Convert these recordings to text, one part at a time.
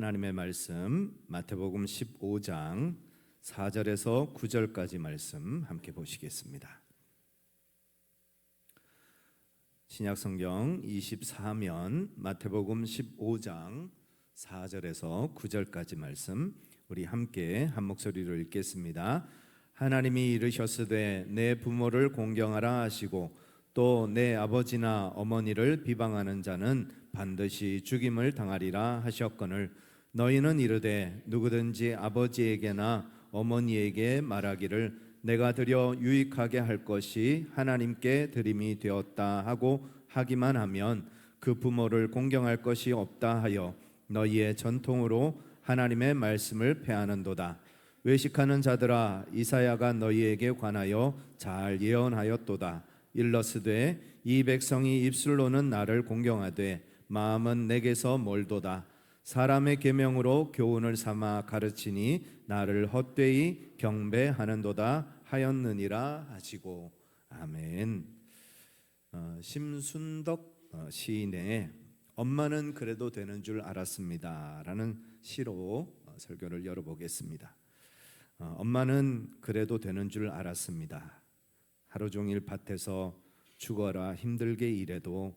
하나님의 말씀 마태복음 15장 4절에서 9절까지 말씀 함께 보시겠습니다. 신약성경 24면 마태복음 15장 4절에서 9절까지 말씀 우리 함께 한 목소리로 읽겠습니다. 하나님이 이르셨으되 내 부모를 공경하라 하시고 또 내 아버지나 어머니를 비방하는 자는 반드시 죽임을 당하리라 하셨거늘 너희는 이르되 누구든지 아버지에게나 어머니에게 말하기를 내가 드려 유익하게 할 것이 하나님께 드림이 되었다 하고 하기만 하면 그 부모를 공경할 것이 없다 하여 너희의 전통으로 하나님의 말씀을 폐하는도다. 외식하는 자들아 이사야가 너희에게 관하여 잘 예언하였도다. 일러스되 이 백성이 입술로는 나를 공경하되 마음은 내게서 멀도다. 사람의 계명으로 교훈을 삼아 가르치니 나를 헛되이 경배하는도다 하였느니라 하시고 아멘. 심순덕 시인의 엄마는 그래도 되는 줄 알았습니다 라는 시로 설교를 열어보겠습니다. 엄마는 그래도 되는 줄 알았습니다. 하루 종일 밭에서 죽어라 힘들게 일해도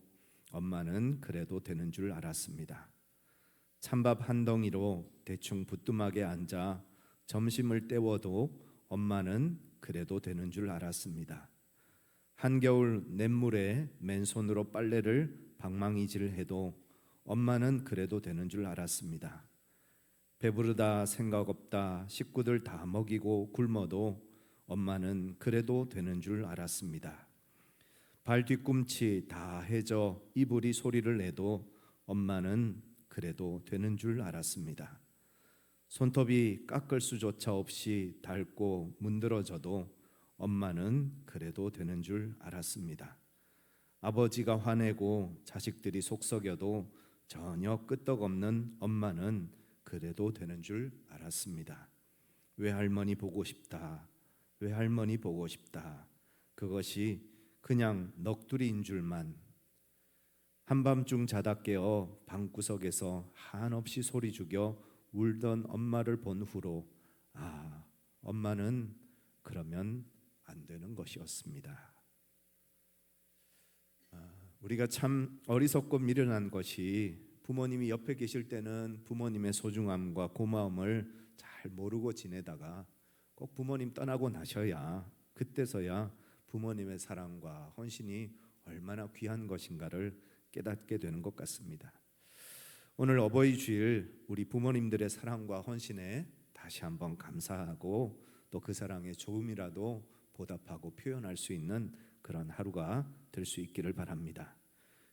엄마는 그래도 되는 줄 알았습니다. 찬밥 한 덩이로 대충 부뚜막에 앉아 점심을 때워도 엄마는 그래도 되는 줄 알았습니다. 한겨울 냇물에 맨손으로 빨래를 방망이질해도 엄마는 그래도 되는 줄 알았습니다. 배부르다 생각 없다 식구들 다 먹이고 굶어도 엄마는 그래도 되는 줄 알았습니다. 발 뒤꿈치 다 해져 이불이 소리를 내도 엄마는 그래도 되는 줄 알았습니다. 손톱이 깎을 수조차 없이 닳고 문드러져도 엄마는 그래도 되는 줄 알았습니다. 아버지가 화내고 자식들이 속썩여도 전혀 끄떡없는 엄마는 그래도 되는 줄 알았습니다. 외할머니 보고 싶다. 외할머니 보고 싶다. 그것이 그냥 넋두리인 줄만. 한밤중 자다 깨어 방구석에서 한없이 소리 죽여 울던 엄마를 본 후로 엄마는 그러면 안 되는 것이었습니다. 우리가 참 어리석고 미련한 것이 부모님이 옆에 계실 때는 부모님의 소중함과 고마움을 잘 모르고 지내다가 꼭 부모님 떠나고 나셔야 그때서야 부모님의 사랑과 헌신이 얼마나 귀한 것인가를 깨닫게 되는 것 같습니다. 오늘 어버이 주일 우리 부모님들의 사랑과 헌신에 다시 한번 감사하고 또 그 사랑에 조금이라도 보답하고 표현할 수 있는 그런 하루가 될 수 있기를 바랍니다.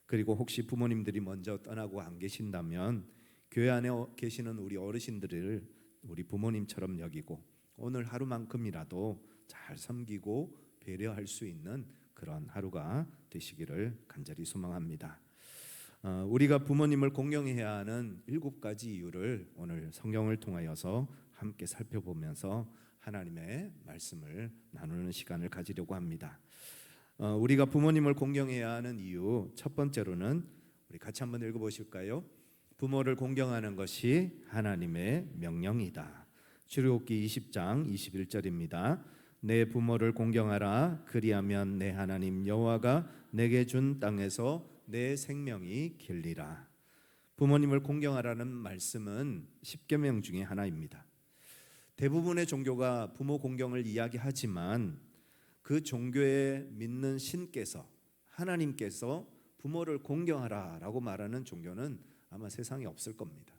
그리고 혹시 부모님들이 먼저 떠나고 안 계신다면 교회 안에 계시는 우리 어르신들을 우리 부모님처럼 여기고 오늘 하루만큼이라도 잘 섬기고 배려할 수 있는 그런 하루가 되시기를 간절히 소망합니다. 우리가 부모님을 공경해야 하는 7가지 이유를 오늘 성경을 통하여서 함께 살펴보면서 하나님의 말씀을 나누는 시간을 가지려고 합니다. 우리가 부모님을 공경해야 하는 이유 첫 번째로는 우리 같이 한번 읽어보실까요? 부모를 공경하는 것이 하나님의 명령이다. 출애굽기 20장 21절입니다. 내 부모를 공경하라. 그리하면 내 하나님 여호와가 내게 준 땅에서 내 생명이 길리라. 부모님을 공경하라는 말씀은 10계명 중에 하나입니다. 대부분의 종교가 부모 공경을 이야기하지만 그 종교에 믿는 신께서 하나님께서 부모를 공경하라라고 말하는 종교는 아마 세상에 없을 겁니다.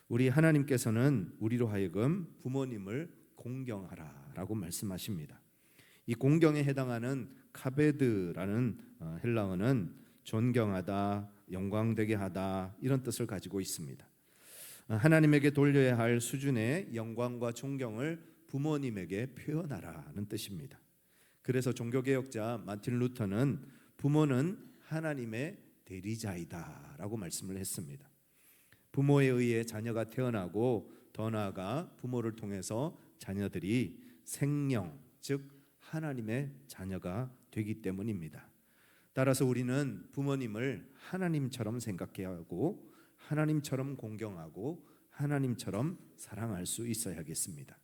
우리 하나님께서는 우리로 하여금 부모님을 공경하라라고 말씀하십니다. 이 공경에 해당하는 카베드라는 헬라어는 존경하다, 영광되게 하다 이런 뜻을 가지고 있습니다. 하나님에게 돌려야 할 수준의 영광과 존경을 부모님에게 표현하라는 뜻입니다. 그래서 종교개혁자 마틴 루터는 부모는 하나님의 대리자이다 라고 말씀을 했습니다. 부모에 의해 자녀가 태어나고 더 나아가 부모를 통해서 자녀들이 생명, 즉 하나님의 자녀가 되기 때문입니다. 따라서 우리는 부모님을 하나님처럼 생각해야 하고 하나님처럼 공경하고 하나님처럼 사랑할 수 있어야겠습니다.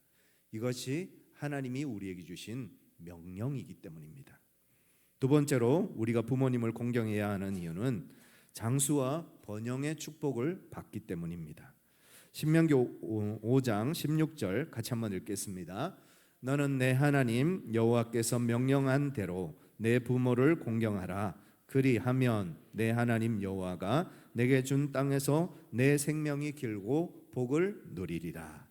이것이 하나님이 우리에게 주신 명령이기 때문입니다. 두 번째로 우리가 부모님을 공경해야 하는 이유는 장수와 번영의 축복을 받기 때문입니다. 신명기 5장 16절 같이 한번 읽겠습니다. 너는 내 하나님 여호와께서 명령한 대로 내 부모를 공경하라. 그리하면 내 하나님 여호와가 내게 준 땅에서 내 생명이 길고 복을 누리리라.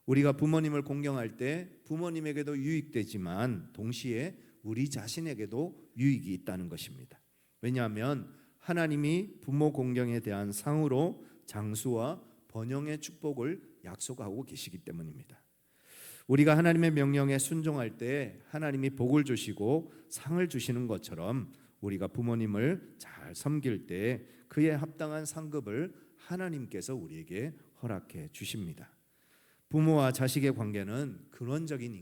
우리가 부모님을 공경할 때 부모님에게도 유익되지만 동시에 우리 자신에게도 유익이 있다는 것입니다. 왜냐하면 하나님이 부모 공경에 대한 상으로 장수와 번영의 축복을 약속하고 계시기 때문입니다. 우리가 하나님의 명령에 순종할 때 하나님이 복을 주시고 상을 주시는 것처럼 우리가 부모님을 잘 섬길 때 그에 합당한 상급을 하나님께서 우리에게 허락해 주십니다. 부모와 자식의 관계는 근원적인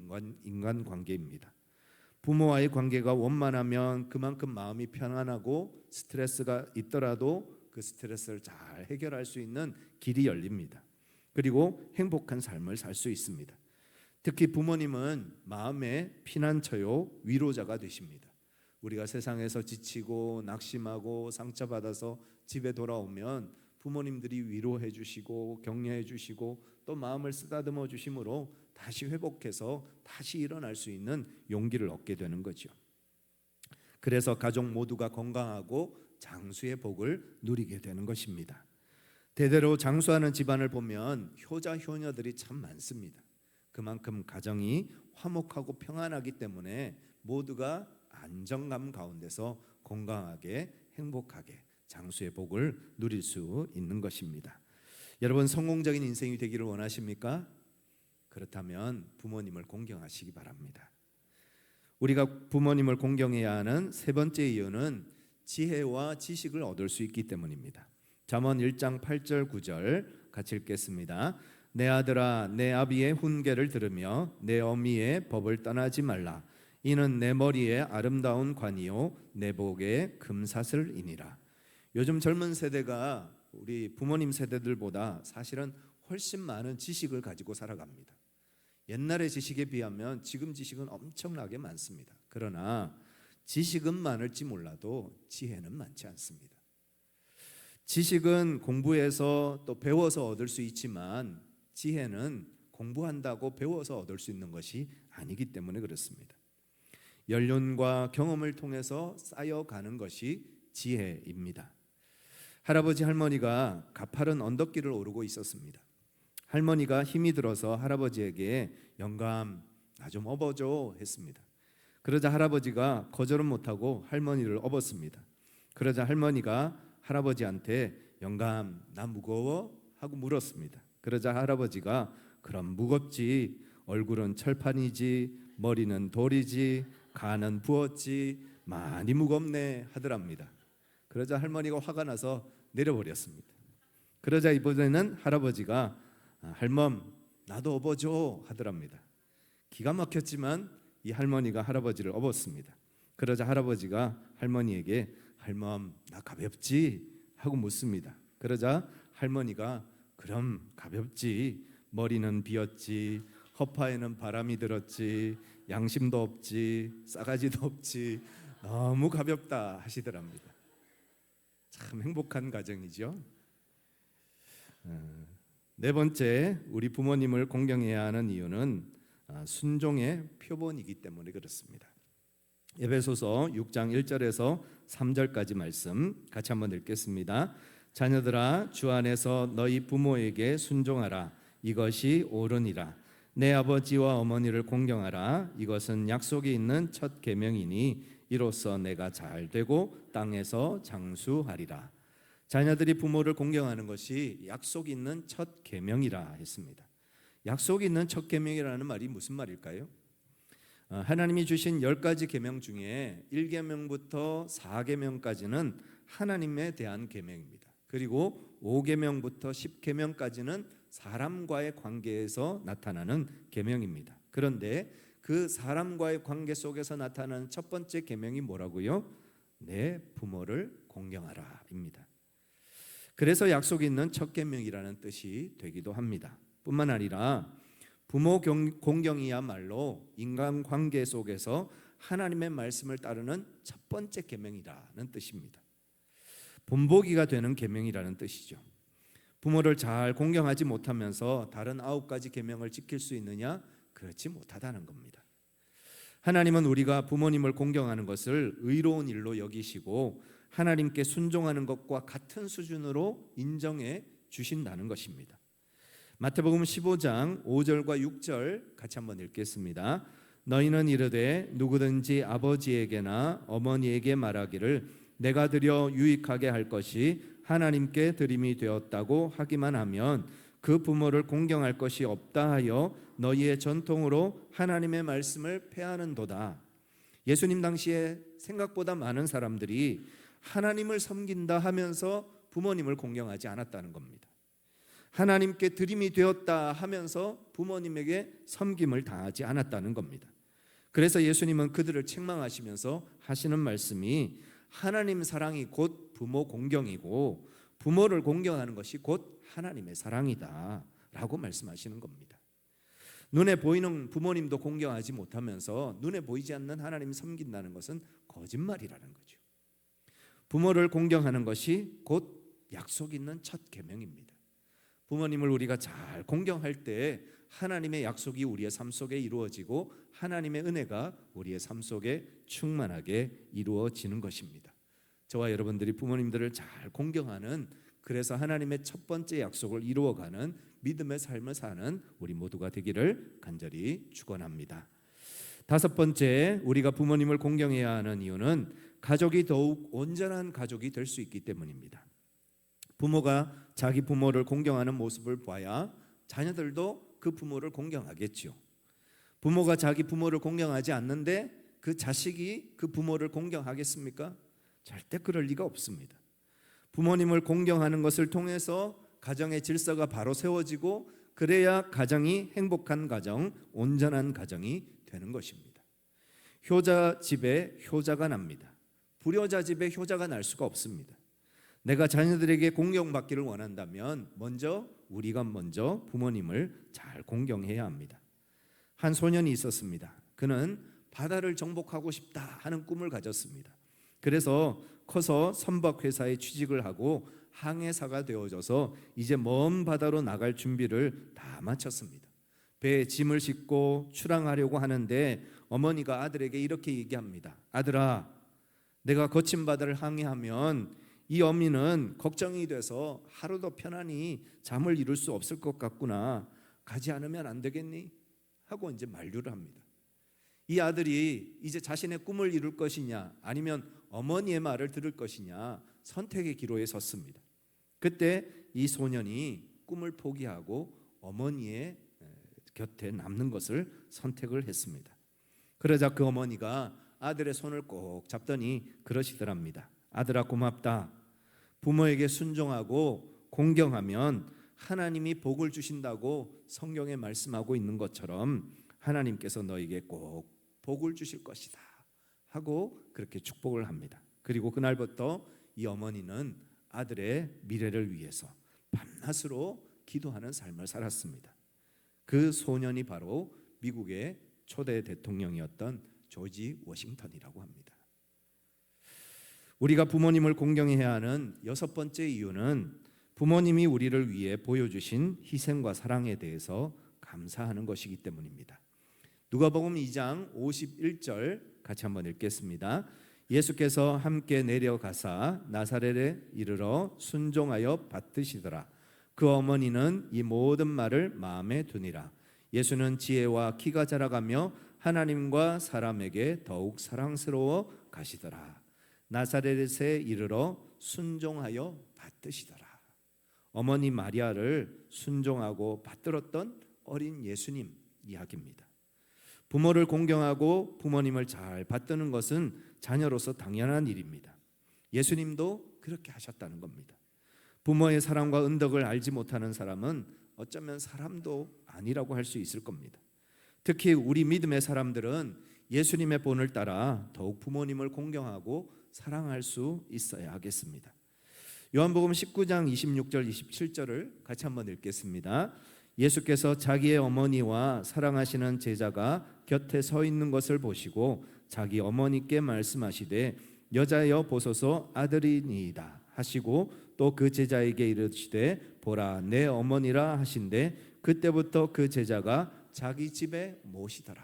인간 관계입니다. 부모와의 관계가 원만하면 그만큼 마음이 편안하고 스트레스가 있더라도 그 스트레스를 잘 해결할 수 있는 길이 열립니다. 그리고 행복한 삶을 살 수 있습니다. 특히 부모님은 마음의 피난처요 위로자가 되십니다. 우리가 세상에서 지치고 낙심하고 상처받아서 집에 돌아오면 부모님들이 위로해 주시고 격려해 주시고 또 마음을 쓰다듬어 주심으로 다시 회복해서 다시 일어날 수 있는 용기를 얻게 되는 거죠. 그래서 가족 모두가 건강하고 장수의 복을 누리게 되는 것입니다. 대대로 장수하는 집안을 보면 효자 효녀들이 참 많습니다. 그만큼 가정이 화목하고 평안하기 때문에 모두가 안정감 가운데서 건강하게 행복하게 장수의 복을 누릴 수 있는 것입니다. 여러분 성공적인 인생이 되기를 원하십니까? 그렇다면 부모님을 공경하시기 바랍니다. 우리가 부모님을 공경해야 하는 세 번째 이유는 지혜와 지식을 얻을 수 있기 때문입니다. 잠언 1장 8절 9절 같이 읽겠습니다. 내 아들아 내 아비의 훈계를 들으며 내 어미의 법을 떠나지 말라. 이는 내 머리에 아름다운 관이요 내 복에 금사슬이니라. 요즘 젊은 세대가 우리 부모님 세대들보다 사실은 훨씬 많은 지식을 가지고 살아갑니다. 옛날의 지식에 비하면 지금 지식은 엄청나게 많습니다. 그러나 지식은 많을지 몰라도 지혜는 많지 않습니다. 지식은 공부해서 또 배워서 얻을 수 있지만 지혜는 공부한다고 배워서 얻을 수 있는 것이 아니기 때문에 그렇습니다. 연륜과 경험을 통해서 쌓여가는 것이 지혜입니다. 할아버지 할머니가 가파른 언덕길을 오르고 있었습니다. 할머니가 힘이 들어서 할아버지에게 영감 나 좀 업어줘 했습니다. 그러자 할아버지가 거절은 못하고 할머니를 업었습니다. 그러자 할머니가 할아버지한테 영감 나 무거워? 하고 물었습니다. 그러자 할아버지가 그럼 무겁지 얼굴은 철판이지 머리는 돌이지 간은 부었지 많이 무겁네 하더랍니다. 그러자 할머니가 화가 나서 내려버렸습니다. 그러자 이번에는 할아버지가 할멈 나도 업어줘 하더랍니다. 기가 막혔지만 이 할머니가 할아버지를 업었습니다. 그러자 할아버지가 할머니에게 할멈 나 가볍지? 하고 묻습니다. 그러자 할머니가 그럼 가볍지 머리는 비었지 허파에는 바람이 들었지 양심도 없지 싸가지도 없지 너무 가볍다 하시더랍니다. 참 행복한 가정이죠. 네 번째 우리 부모님을 공경해야 하는 이유는 순종의 표본이기 때문에 그렇습니다. 에베소서 6장 1절에서 3절까지 말씀 같이 한번 읽겠습니다. 자녀들아 주 안에서 너희 부모에게 순종하라. 이것이 옳으니라. 내 아버지와 어머니를 공경하라. 이것은 약속이 있는 첫 계명이니 이로써 내가 잘 되고 땅에서 장수하리라. 자녀들이 부모를 공경하는 것이 약속 있는 첫 계명이라 했습니다. 약속 있는 첫 계명이라는 말이 무슨 말일까요? 하나님이 주신 10가지 계명 중에 1계명부터 4계명까지는 하나님에 대한 계명입니다. 그리고 5계명부터 10계명까지는 사람과의 관계에서 나타나는 계명입니다. 그런데 그 사람과의 관계 속에서 나타나는 첫 번째 계명이 뭐라고요? 내 부모를 공경하라입니다. 그래서 약속이 있는 첫 계명이라는 뜻이 되기도 합니다. 뿐만 아니라 부모 공경이야말로 인간관계 속에서 하나님의 말씀을 따르는 첫 번째 계명이라는 뜻입니다. 본보기가 되는 계명이라는 뜻이죠. 부모를 잘 공경하지 못하면서 다른 9가지 계명을 지킬 수 있느냐? 그렇지 못하다는 겁니다. 하나님은 우리가 부모님을 공경하는 것을 의로운 일로 여기시고 하나님께 순종하는 것과 같은 수준으로 인정해 주신다는 것입니다. 마태복음 15장 5절과 6절 같이 한번 읽겠습니다. 너희는 이르되 누구든지 아버지에게나 어머니에게 말하기를 내가 드려 유익하게 할 것이 하나님께 드림이 되었다고 하기만 하면 그 부모를 공경할 것이 없다 하여 너희의 전통으로 하나님의 말씀을 폐하는도다. 예수님 당시에 생각보다 많은 사람들이 하나님을 섬긴다 하면서 부모님을 공경하지 않았다는 겁니다. 하나님께 드림이 되었다 하면서 부모님에게 섬김을 다하지 않았다는 겁니다. 그래서 예수님은 그들을 책망하시면서 하시는 말씀이 하나님 사랑이 곧 부모 공경이고 부모를 공경하는 것이 곧 하나님의 사랑이다 라고 말씀하시는 겁니다. 눈에 보이는 부모님도 공경하지 못하면서 눈에 보이지 않는 하나님 섬긴다는 것은 거짓말이라는 거죠. 부모를 공경하는 것이 곧 약속 있는 첫 계명입니다. 부모님을 우리가 잘 공경할 때 하나님의 약속이 우리의 삶 속에 이루어지고 하나님의 은혜가 우리의 삶 속에 충만하게 이루어지는 것입니다. 저와 여러분들이 부모님들을 잘 공경하는, 그래서 하나님의 첫 번째 약속을 이루어가는 믿음의 삶을 사는 우리 모두가 되기를 간절히 축원합니다. 다섯 번째, 우리가 부모님을 공경해야 하는 이유는 가족이 더욱 온전한 가족이 될 수 있기 때문입니다. 부모가 자기 부모를 공경하는 모습을 봐야 자녀들도 그 부모를 공경하겠죠. 부모가 자기 부모를 공경하지 않는데 그 자식이 그 부모를 공경하겠습니까? 절대 그럴 리가 없습니다. 부모님을 공경하는 것을 통해서 가정의 질서가 바로 세워지고 그래야 가정이 행복한 가정, 온전한 가정이 되는 것입니다. 효자 집에 효자가 납니다. 불효자 집에 효자가 날 수가 없습니다. 내가 자녀들에게 공경받기를 원한다면 우리가 먼저 부모님을 잘 공경해야 합니다. 한 소년이 있었습니다. 그는 바다를 정복하고 싶다 하는 꿈을 가졌습니다. 그래서 커서 선박회사에 취직을 하고 항해사가 되어져서 이제 먼 바다로 나갈 준비를 다 마쳤습니다. 배에 짐을 싣고 출항하려고 하는데 어머니가 아들에게 이렇게 얘기합니다. 아들아, 내가 거친 바다를 항해하면 이 어미는 걱정이 돼서 하루도 편안히 잠을 이룰 수 없을 것 같구나. 가지 않으면 안 되겠니? 하고 이제 만류를 합니다. 이 아들이 이제 자신의 꿈을 이룰 것이냐 아니면 어머니의 말을 들을 것이냐 선택의 기로에 섰습니다. 그때 이 소년이 꿈을 포기하고 어머니의 곁에 남는 것을 선택을 했습니다. 그러자 그 어머니가 아들의 손을 꼭 잡더니 그러시더랍니다. 아들아, 고맙다. 부모에게 순종하고 공경하면 하나님이 복을 주신다고 성경에 말씀하고 있는 것처럼 하나님께서 너에게 꼭 복을 주실 것이다 하고 그렇게 축복을 합니다. 그리고 그날부터 이 어머니는 아들의 미래를 위해서 밤낮으로 기도하는 삶을 살았습니다. 그 소년이 바로 미국의 초대 대통령이었던 조지 워싱턴이라고 합니다. 우리가 부모님을 공경해야 하는 여섯 번째 이유는 부모님이 우리를 위해 보여주신 희생과 사랑에 대해서 감사하는 것이기 때문입니다. 누가복음 2장 51절 같이 한번 읽겠습니다. 예수께서 함께 내려가사 나사렛에 이르러 순종하여 받드시더라. 그 어머니는 이 모든 말을 마음에 두니라. 예수는 지혜와 키가 자라가며 하나님과 사람에게 더욱 사랑스러워 가시더라. 나사렛에 이르러 순종하여 받드시더라. 어머니 마리아를 순종하고 받들었던 어린 예수님 이야기입니다. 부모를 공경하고 부모님을 잘 받드는 것은 자녀로서 당연한 일입니다. 예수님도 그렇게 하셨다는 겁니다. 부모의 사랑과 은덕을 알지 못하는 사람은 어쩌면 사람도 아니라고 할 수 있을 겁니다. 특히 우리 믿음의 사람들은 예수님의 본을 따라 더욱 부모님을 공경하고 사랑할 수 있어야 하겠습니다. 요한복음 19장 26절 27절을 같이 한번 읽겠습니다. 예수께서 자기의 어머니와 사랑하시는 제자가 곁에 서 있는 것을 보시고 자기 어머니께 말씀하시되 여자여 보소서 아들이니이다 하시고 또 그 제자에게 이르시되 보라 내 어머니라 하신대 그때부터 그 제자가 자기 집에 모시더라.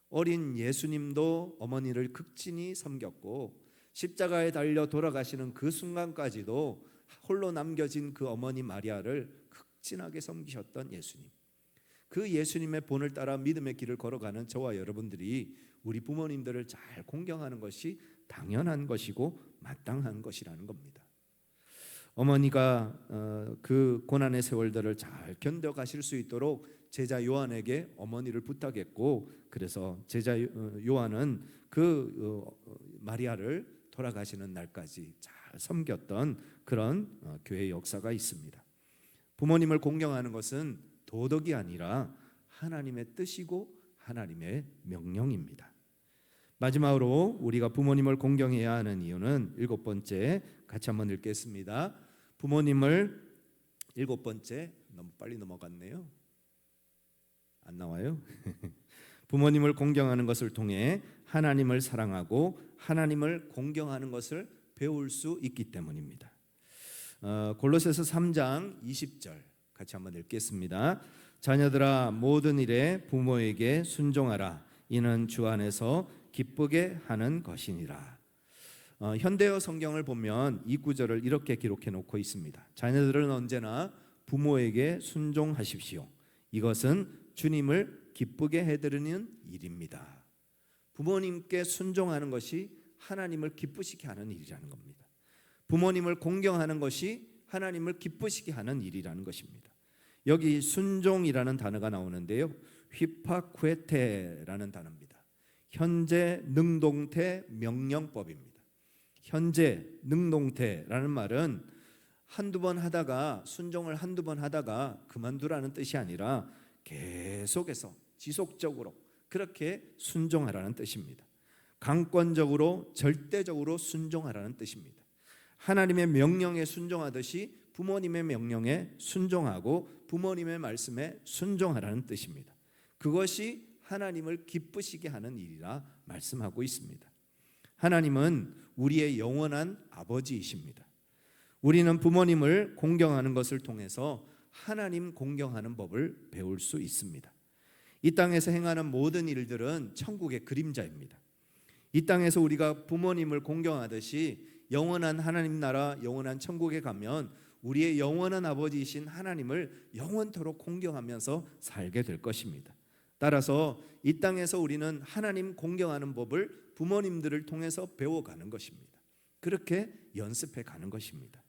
어린 예수님도 어머니를 극진히 섬겼고 십자가에 달려 돌아가시는 그 순간까지도 홀로 남겨진 그 어머니 마리아를 극진하게 섬기셨던 예수님. 그 예수님의 본을 따라 믿음의 길을 걸어가는 저와 여러분들이 우리 부모님들을 잘 공경하는 것이 당연한 것이고 마땅한 것이라는 겁니다. 어머니가 그 고난의 세월들을 잘 견뎌가실 수 있도록 제자 요한에게 어머니를 부탁했고, 그래서 제자 요한은 그 마리아를 돌아가시는 날까지 잘 섬겼던 그런 교회 역사가 있습니다. 부모님을 공경하는 것은 도덕이 아니라 하나님의 뜻이고 하나님의 명령입니다. 마지막으로 우리가 부모님을 공경해야 하는 이유는 7번째, 같이 한번 읽겠습니다. 부모님을 7번째, 너무 빨리 넘어갔네요. 안 나와요? 부모님을 공경하는 것을 통해 하나님을 사랑하고 하나님을 공경하는 것을 배울 수 있기 때문입니다. 골로새서 3장 20절 같이 한번 읽겠습니다. 자녀들아 모든 일에 부모에게 순종하라. 이는 주 안에서 기쁘게 하는 것이니라. 현대어 성경을 보면 이 구절을 이렇게 기록해 놓고 있습니다. 자녀들은 언제나 부모에게 순종하십시오. 이것은 주님을 기쁘게 해드리는 일입니다. 부모님께 순종하는 것이 하나님을 기쁘시게 하는 일이라는 겁니다. 부모님을 공경하는 것이 하나님을 기쁘시게 하는 일이라는 것입니다. 여기 순종이라는 단어가 나오는데요, 휘파쿠에테라는 단어입니다. 현재 능동태 명령법입니다. 현재 능동태라는 말은 한두 번 하다가, 순종을 한두 번 하다가 그만두라는 뜻이 아니라 계속해서 지속적으로 그렇게 순종하라는 뜻입니다. 강권적으로 절대적으로 순종하라는 뜻입니다. 하나님의 명령에 순종하듯이 부모님의 명령에 순종하고 부모님의 말씀에 순종하라는 뜻입니다. 그것이 하나님을 기쁘시게 하는 일이라 말씀하고 있습니다. 하나님은 우리의 영원한 아버지이십니다. 우리는 부모님을 공경하는 것을 통해서 하나님 공경하는 법을 배울 수 있습니다. 이 땅에서 행하는 모든 일들은 천국의 그림자입니다. 이 땅에서 우리가 부모님을 공경하듯이 영원한 하나님 나라, 영원한 천국에 가면 우리의 영원한 아버지이신 하나님을 영원토록 공경하면서 살게 될 것입니다. 따라서 이 땅에서 우리는 하나님 공경하는 법을 부모님들을 통해서 배워가는 것입니다. 그렇게 연습해 가는 것입니다.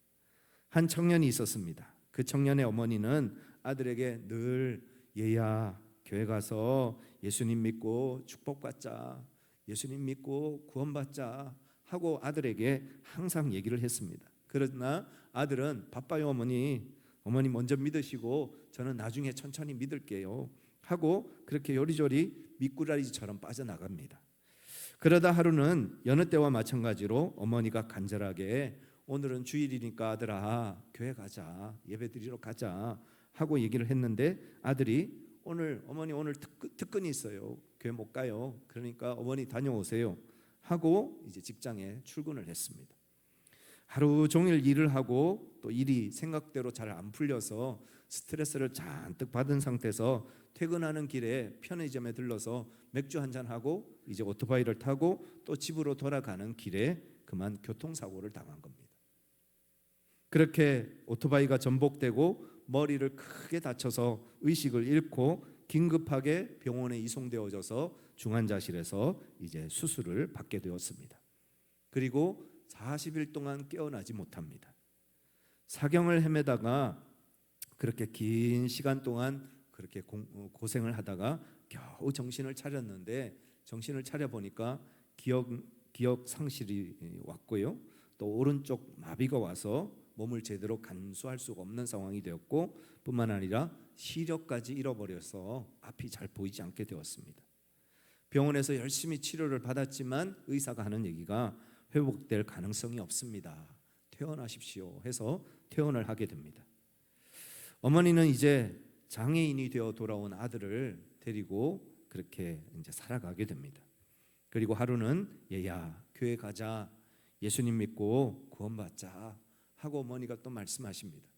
한 청년이 있었습니다. 그 청년의 어머니는 아들에게 늘 얘야 교회 가서 예수님 믿고 축복받자, 예수님 믿고 구원받자 하고 아들에게 항상 얘기를 했습니다. 그러나 아들은 바빠요 어머니 먼저 믿으시고 저는 나중에 천천히 믿을게요 하고 그렇게 요리조리 미꾸라지처럼 빠져나갑니다. 그러다 하루는 여느 때와 마찬가지로 어머니가 간절하게 오늘은 주일이니까 아들아 교회 가자, 예배 드리러 가자 하고 얘기를 했는데 아들이 어머니 오늘 특근이 있어요, 교회 못 가요, 그러니까 어머니 다녀오세요 하고 이제 직장에 출근을 했습니다. 하루 종일 일을 하고 또 일이 생각대로 잘 안 풀려서 스트레스를 잔뜩 받은 상태에서 퇴근하는 길에 편의점에 들러서 맥주 한잔 하고 이제 오토바이를 타고 또 집으로 돌아가는 길에 그만 교통사고를 당한 겁니다. 그렇게 오토바이가 전복되고 머리를 크게 다쳐서 의식을 잃고 긴급하게 병원에 이송되어져서 중환자실에서 이제 수술을 받게 되었습니다. 그리고 40일 동안 깨어나지 못합니다. 사경을 헤매다가 그렇게 긴 시간 동안 그렇게 고생을 하다가 겨우 정신을 차렸는데 정신을 차려 보니까 기억 상실이 왔고요. 또 오른쪽 마비가 와서 몸을 제대로 간수할 수가 없는 상황이 되었고 뿐만 아니라 시력까지 잃어버려서 앞이 잘 보이지 않게 되었습니다. 병원에서 열심히 치료를 받았지만 의사가 하는 얘기가 회복될 가능성이 없습니다. 퇴원하십시오 해서 퇴원을 하게 됩니다. 어머니는 이제 장애인이 되어 돌아온 아들을 데리고 그렇게 이제 살아가게 됩니다. 그리고 하루는 얘야 교회 가자, 예수님 믿고 구원받자 하고 어머니가 또 말씀하십니다.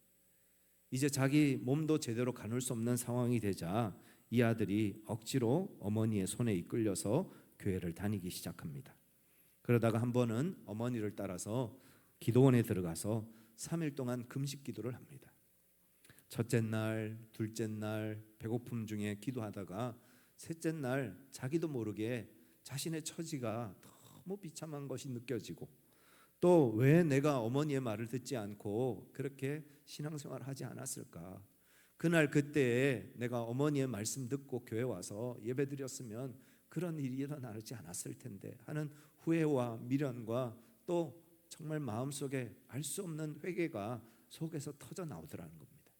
이제 자기 몸도 제대로 가눌 수 없는 상황이 되자 이 아들이 억지로 어머니의 손에 이끌려서 교회를 다니기 시작합니다. 그러다가 한 번은 어머니를 따라서 기도원에 들어가서 3일 동안 금식 기도를 합니다. 첫째 날, 둘째 날 배고픔 중에 기도하다가 셋째 날 자기도 모르게 자신의 처지가 너무 비참한 것이 느껴지고 또 왜 내가 어머니의 말을 듣지 않고 그렇게 신앙생활을 하지 않았을까? 그날 그때에 내가 어머니의 말씀 듣고 교회 와서 예배드렸으면 그런 일이 일어나지 않았을 텐데 하는 후회와 미련과 또 정말 마음속에 알 수 없는 회개가 속에서 터져 나오더라는 겁니다.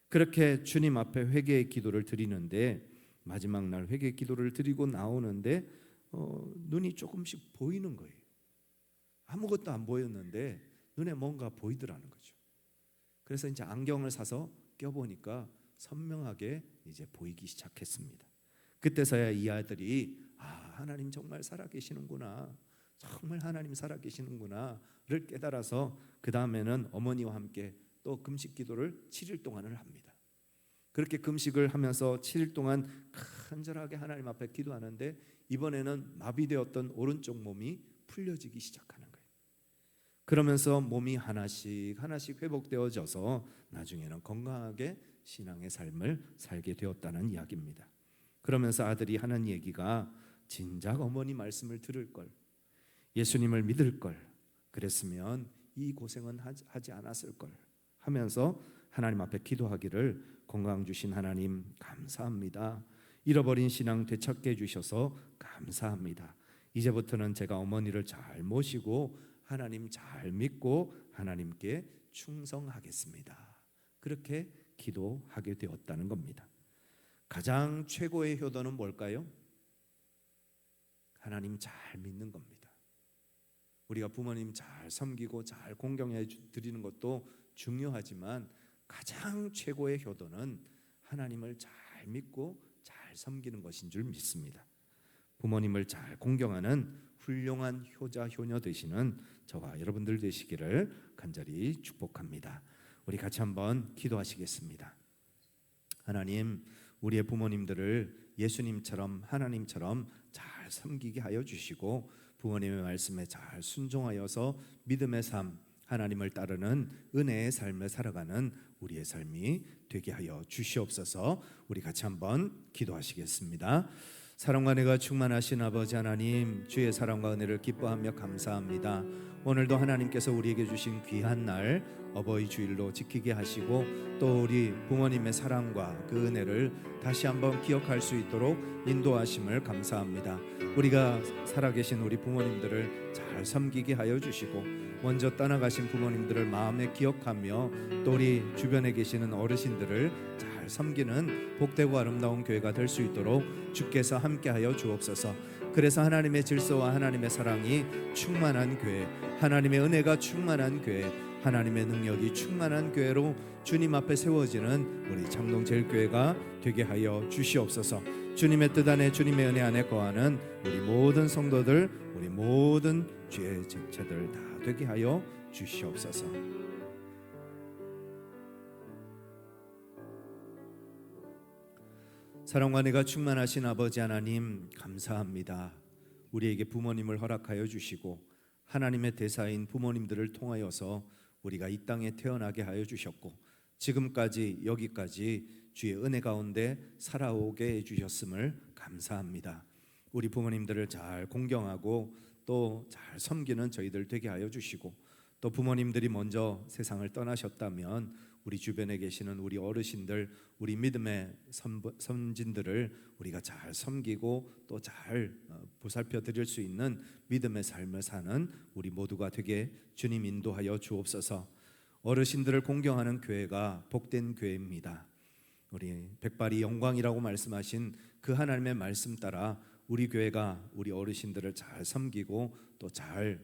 그렇게 주님 앞에 회개의 기도를 드리는데 마지막 날 회개 기도를 드리고 나오는데 눈이 조금씩 보이는 거예요. 아무것도 안 보였는데 눈에 뭔가 보이더라는 거죠. 그래서 이제 안경을 사서 껴보니까 선명하게 이제 보이기 시작했습니다. 그때서야 이 아들이 하나님 정말 살아계시는구나, 정말 하나님 살아계시는구나를 깨달아서 그 다음에는 어머니와 함께 또 금식 기도를 7일 동안을 합니다. 그렇게 금식을 하면서 7일 동안 간절하게 하나님 앞에 기도하는데 이번에는 마비되었던 오른쪽 몸이 풀려지기 시작하는 거예요. 그러면서 몸이 하나씩 회복되어져서 나중에는 건강하게 신앙의 삶을 살게 되었다는 이야기입니다. 그러면서 아들이 하는 얘기가 진작 어머니 말씀을 들을 걸, 예수님을 믿을 걸, 그랬으면 이 고생은 하지 않았을 걸 하면서 하나님 앞에 기도하기를 건강 주신 하나님 감사합니다. 잃어버린 신앙 되찾게 해주셔서 감사합니다. 이제부터는 제가 어머니를 잘 모시고 하나님 잘 믿고 하나님께 충성하겠습니다. 그렇게 기도하게 되었다는 겁니다. 가장 최고의 효도는 뭘까요? 하나님 잘 믿는 겁니다. 우리가 부모님 잘 섬기고 잘 공경해 드리는 것도 중요하지만 가장 최고의 효도는 하나님을 잘 믿고 잘 섬기는 것인 줄 믿습니다. 부모님을 잘 공경하는 훌륭한 효자 효녀 되시는 저와 여러분들 되시기를 간절히 축복합니다. 우리 같이 한번 기도하시겠습니다. 하나님, 우리의 부모님들을 예수님처럼 하나님처럼 잘 섬기게 하여 주시고 부모님의 말씀에 잘 순종하여서 믿음의 삶, 하나님을 따르는 은혜의 삶을 살아가는 우리의 삶이 되게 하여 주시옵소서. 우리 같이 한번 기도하시겠습니다. 사랑과 은혜가 충만하신 아버지 하나님, 주의 사랑과 은혜를 기뻐하며 감사합니다. 오늘도 하나님께서 우리에게 주신 귀한 날 어버이 주일로 지키게 하시고 또 우리 부모님의 사랑과 그 은혜를 다시 한번 기억할 수 있도록 인도하심을 감사합니다. 우리가 살아계신 우리 부모님들을 잘 섬기게 하여 주시고 먼저 떠나가신 부모님들을 마음에 기억하며 또 우리 주변에 계시는 어르신들을 잘 섬기는 복되고 아름다운 교회가 될 수 있도록 주께서 함께하여 주옵소서. 그래서 하나님의 질서와 하나님의 사랑이 충만한 교회, 하나님의 은혜가 충만한 교회, 하나님의 능력이 충만한 교회로 주님 앞에 세워지는 우리 창동제일교회가 되게 하여 주시옵소서. 주님의 뜻 안에 주님의 은혜 안에 거하는 우리 모든 성도들, 우리 모든 주의 지체들 다 되게 하여 주시옵소서. 사랑과 은혜가 충만하신 아버지 하나님 감사합니다. 우리에게 부모님을 허락하여 주시고 하나님의 대사인 부모님들을 통하여서 우리가 이 땅에 태어나게 하여 주셨고 지금까지 여기까지 주의 은혜 가운데 살아오게 해주셨음을 감사합니다. 우리 부모님들을 잘 공경하고 또 잘 섬기는 저희들 되게 하여 주시고 또 부모님들이 먼저 세상을 떠나셨다면 우리 주변에 계시는 우리 어르신들, 우리 믿음의 선진들을 우리가 잘 섬기고 또 잘 보살펴 드릴 수 있는 믿음의 삶을 사는 우리 모두가 되게 주님 인도하여 주옵소서. 어르신들을 공경하는 교회가 복된 교회입니다. 우리 백발이 영광이라고 말씀하신 그 하나님의 말씀 따라 우리 교회가 우리 어르신들을 잘 섬기고 또 잘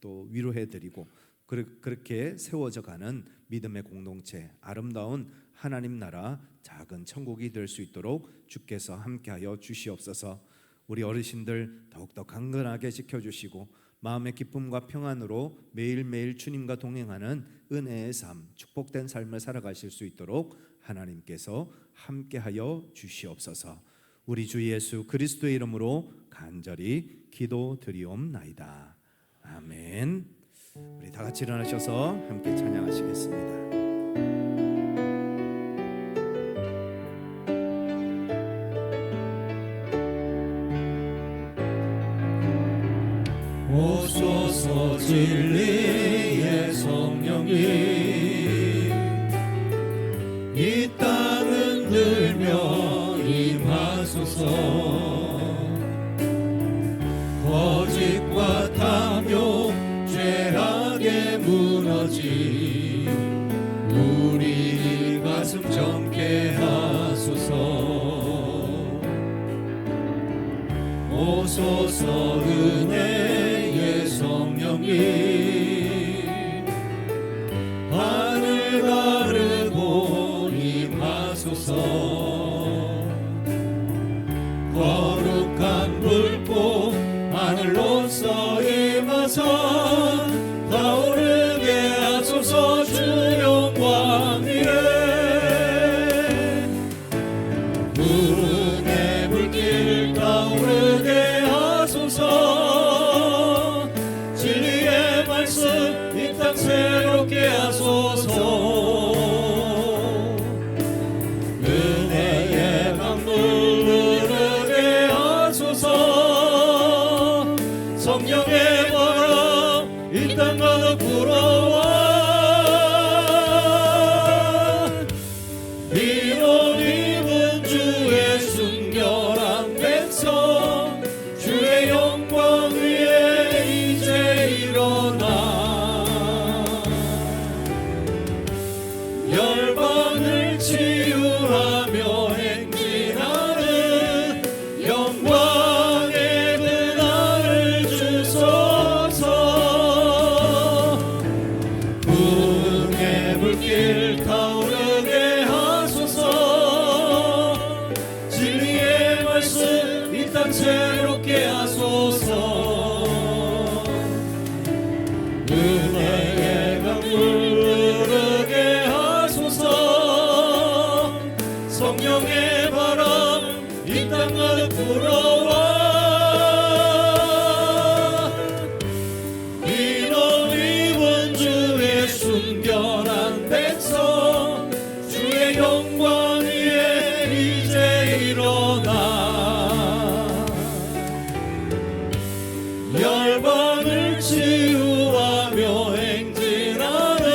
또 위로해 드리고 그렇게 세워져가는 믿음의 공동체, 아름다운 하나님 나라 작은 천국이 될 수 있도록 주께서 함께하여 주시옵소서. 우리 어르신들 더욱더 강건하게 지켜주시고 마음의 기쁨과 평안으로 매일매일 주님과 동행하는 은혜의 삶, 축복된 삶을 살아가실 수 있도록 하나님께서 함께하여 주시옵소서. 우리 주 예수 그리스도의 이름으로 간절히 기도드리옵나이다. 아멘. 우리 다 같이 일어나셔서 함께 찬양하시겠습니다. 오소서 진리의 성령이 이 땅 흔들며 임하소서. 거짓과 탐욕 죄악에 무너진 우리 가슴 젊게 하소서. 오소서 은혜의 성령이 하늘 가르고 임하소서. 거룩한 불꽃 하늘로서 임하사 타오르게 하소서. 주 영광 위에 구름의 불길 타오르게 하소서. 진리의 말씀 이 땅 새롭게 하소서. 은혜의 강물 흐르게 하소서. 성령의 바람 이 땅 가득 불어와 이런 입은 주의 순결한 백성 주의 영광 위에 이제 일어나 열방을 치유하며 행진하는 영광의 그날을 주소서. 부흥의 불길 타오르게 하소서. 진리의 말씀 이 땅 새롭게 하소서. 은혜의 강물 흐르게 하소서. 성령의 바람 이 땅 가득 불어와 이런 입은 주의 순결한 백성 주의 영광 위에 이제 일어나 열방을 치유하며 행진하는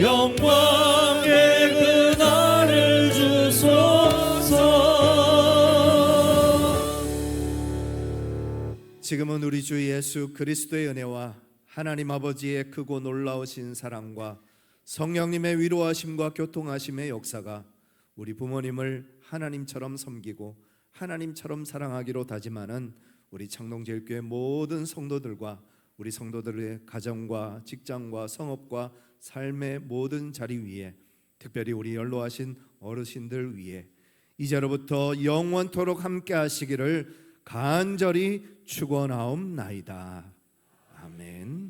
영광의 그날을 주소서. 지금은 우리 주 예수 그리스도의 은혜와 하나님 아버지의 크고 놀라우신 사랑과 성령님의 위로하심과 교통하심의 역사가 우리 부모님을 하나님처럼 섬기고 하나님처럼 사랑하기로 다짐하는 우리 창동제일교회 모든 성도들과 우리 성도들의 가정과 직장과 성업과 삶의 모든 자리 위에, 특별히 우리 연로하신 어르신들 위에 이제로부터 영원토록 함께 하시기를 간절히 축원하옵나이다. 아멘.